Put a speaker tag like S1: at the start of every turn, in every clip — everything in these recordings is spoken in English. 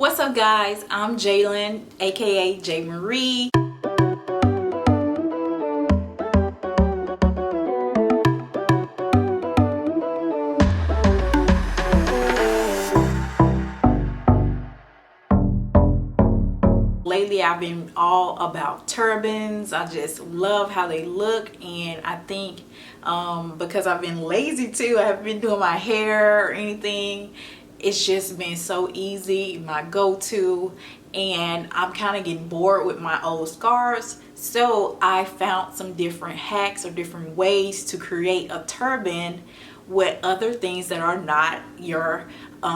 S1: What's up guys, I'm Jalen aka J Marie. Lately I've been all about turbans. I just love how they look, and I think because I've been lazy too, I haven't been doing my hair or anything. It's just been so easy, my go-to, and I'm kind of getting bored with my old scarves. So I found some different hacks or different ways to create a turban with other things that are not your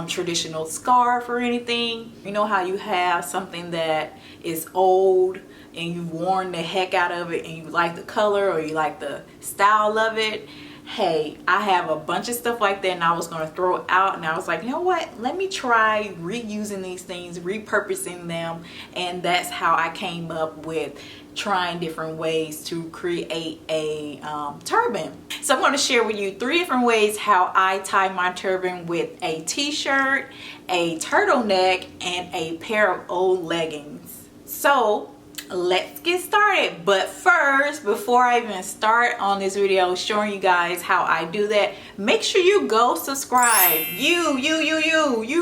S1: traditional scarf or anything. You know how you have something that is old and you've worn the heck out of it and you like the color or you like the style of it? Hey, I have a bunch of stuff like that, and I was going to throw it out, and I was like, you know what, let me try reusing these things, repurposing them. And that's how I came up with trying different ways to create a turban. So I'm going to share with you 3 different ways how I tie my turban with a t-shirt, a turtleneck, and a pair of old leggings. So let's get started. But first, before I even start on this video showing you guys how I do that, make sure you go subscribe. You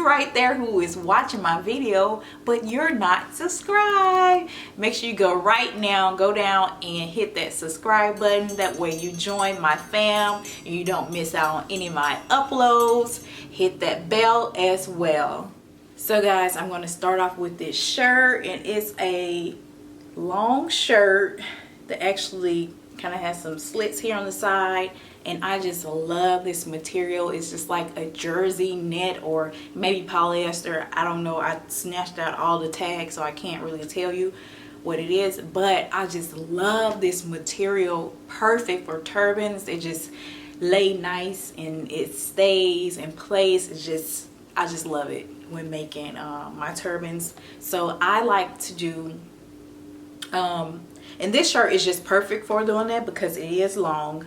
S1: right there who is watching my video but you're not subscribed, make sure you go right now, go down and hit that subscribe button. That way you join my fam and you don't miss out on any of my uploads. Hit that bell as well. So guys, I'm going to start off with this shirt, and it's a long shirt that actually kind of has some slits here on the side, and I just love this material. It's just like a jersey knit or maybe polyester, I don't know. I snatched out all the tags, so I can't really tell you what it is, but I just love this material. Perfect for turbans. It just lay nice and it stays in place. It's just, I just love it when making my turbans. So I like to do and this shirt is just perfect for doing that because it is long.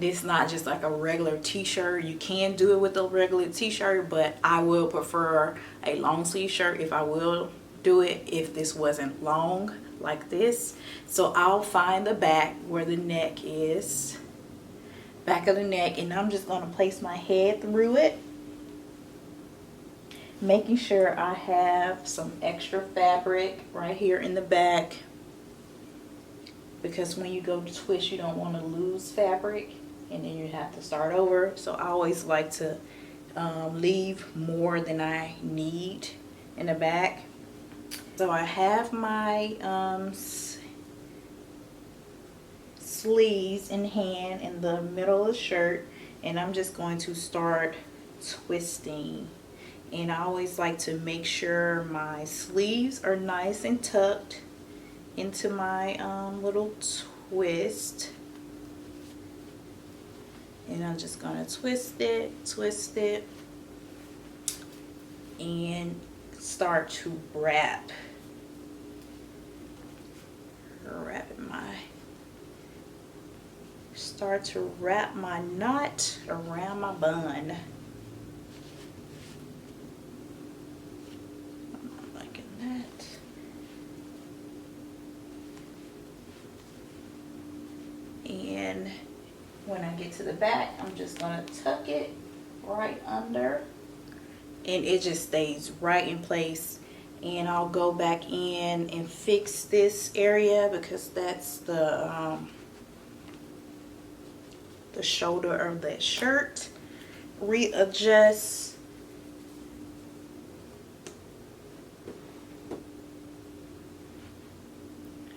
S1: It's not just like a regular t-shirt. You can do it with a regular t-shirt, but I will prefer a long sleeve shirt if I will do it if this wasn't long like this. So I'll find the back where the neck is, back of the neck, and I'm just going to place my head through it, making sure I have some extra fabric right here in the back, because when you go to twist you don't want to lose fabric and then you have to start over. So I always like to leave more than I need in the back. So I have my sleeves in hand in the middle of the shirt, and I'm just going to start twisting. And I always like to make sure my sleeves are nice and tucked into my little twist. And I'm just going to twist it, and start to wrap my knot around my bun. And when I get to the back, I'm just going to tuck it right under, and it just stays right in place. And I'll go back in and fix this area because that's the shoulder of that shirt. Readjust.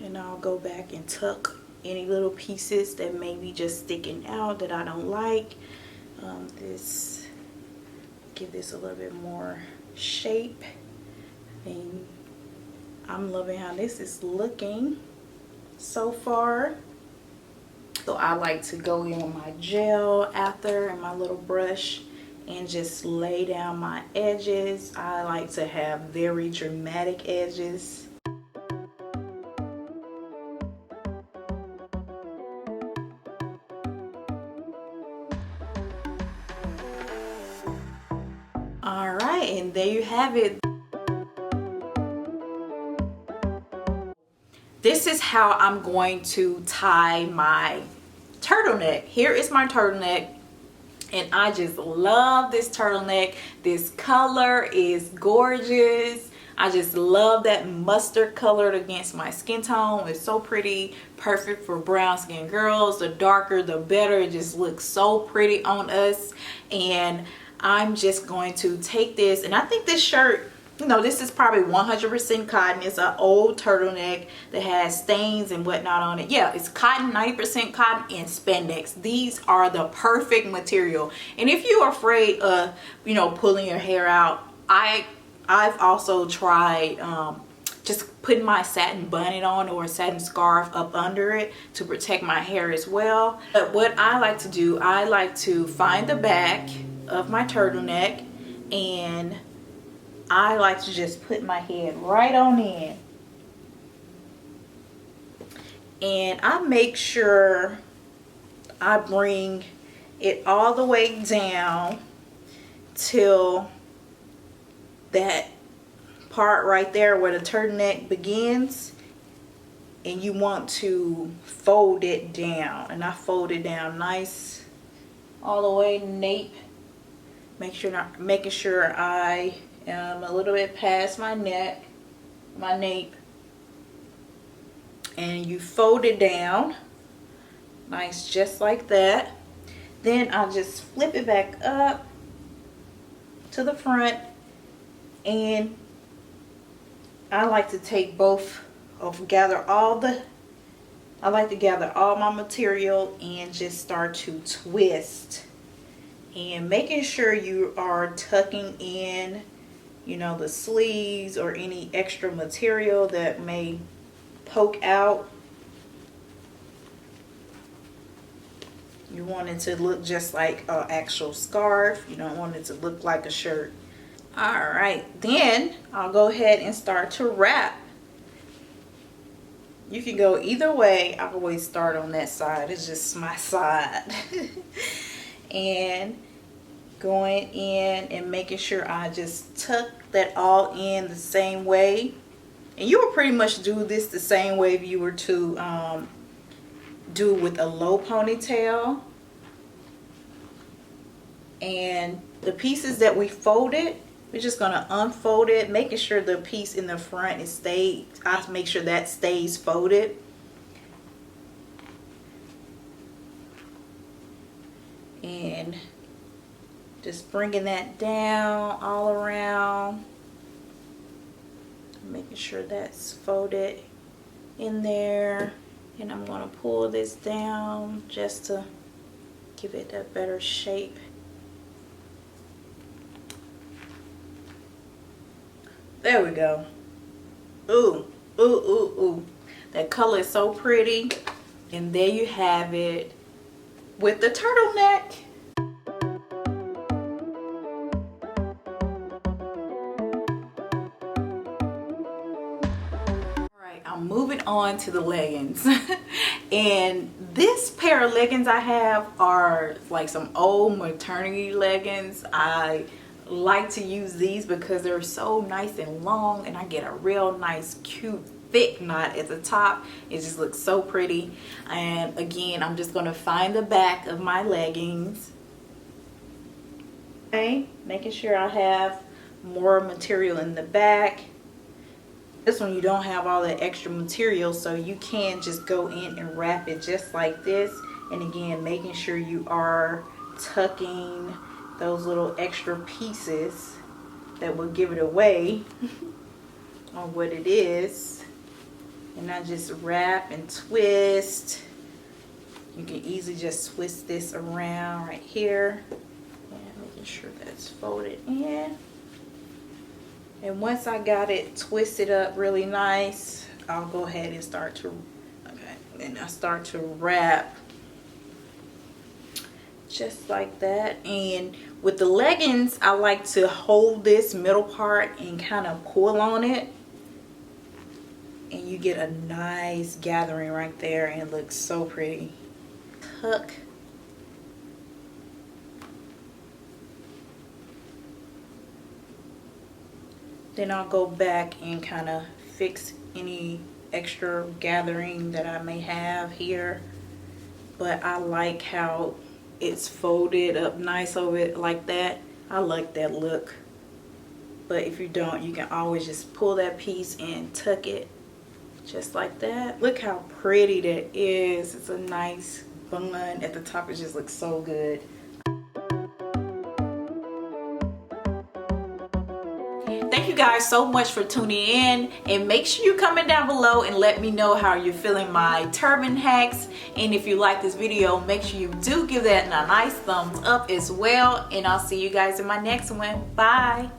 S1: And I'll go back and tuck any little pieces that may be just sticking out that I don't like. Give this a little bit more shape, and I'm loving how this is looking so far. So I like to go in with my gel after and my little brush and just lay down my edges. I like to have very dramatic edges. Alright, and there you have it. this is how I'm going to tie my turtleneck. Here is my turtleneck, and I just love this turtleneck. This color is gorgeous. I just love that mustard colored against my skin tone. It's so pretty, perfect for brown skin girls. The darker the better. It just looks so pretty on us. And I'm just going to take this, and I think this shirt, you know, this is probably 100% cotton. It's an old turtleneck that has stains and whatnot on it. Yeah, it's cotton, 90% cotton, and spandex. These are the perfect material. And if you're afraid of, you know, pulling your hair out, I've also tried just putting my satin bonnet on or a satin scarf up under it to protect my hair as well. But what I like to do, I like to find the back of my turtleneck, and I like to just put my head right on in, and I make sure I bring it all the way down till that part right there where the turtleneck begins, and you want to fold it down. And I fold it down nice all the way nape, making sure I am a little bit past my neck, my nape, and you fold it down nice, just like that. Then I'll just flip it back up to the front, and I like to take both of I like to gather all my material and just start to twist, and making sure you are tucking in, you know, the sleeves or any extra material that may poke out. You want it to look just like an actual scarf. You don't want it to look like a shirt. Alright, then I'll go ahead and start to wrap. You can go either way. I always start on that side. It's just my side. And going in and making sure I just tuck that all in the same way. And you will pretty much do this the same way if you were to do with a low ponytail. And the pieces that we folded, we're just going to unfold it, making sure the piece in the front is stayed. I make sure that stays folded. And just bringing that down all around, making sure that's folded in there. And I'm going to pull this down just to give it a better shape. There we go. Ooh, ooh, ooh, ooh. That color is so pretty. And there you have it with the turtleneck. Alright, I'm moving on to the leggings. And this pair of leggings I have are like some old maternity leggings. I like to use these because they're so nice and long, and I get a real nice cute thick knot at the top. It just looks so pretty. And again, I'm just going to find the back of my leggings. Okay, making sure I have more material in the back. This one you don't have all the extra material, so you can just go in and wrap it just like this. And again, making sure you are tucking those little extra pieces that will give it away on what it is. And I just wrap and twist. You can easily just twist this around right here, and making sure that's folded in. And once I got it twisted up really nice, I'll go ahead and start to wrap just like that. And with the leggings, I like to hold this middle part and kind of pull on it, and you get a nice gathering right there, and it looks so pretty. Tuck. Then I'll go back and kind of fix any extra gathering that I may have here. But I like how it's folded up nice over it like that. I like that look. But if you don't, you can always just pull that piece and tuck it just like that. Look how pretty that is. It's a nice bun at the top. It just looks so good. Thank you guys so much for tuning in, and make sure you comment down below and let me know how you're feeling my turban hacks. And if you like this video, make sure you do give that a nice thumbs up as well, and I'll see you guys in my next one. Bye.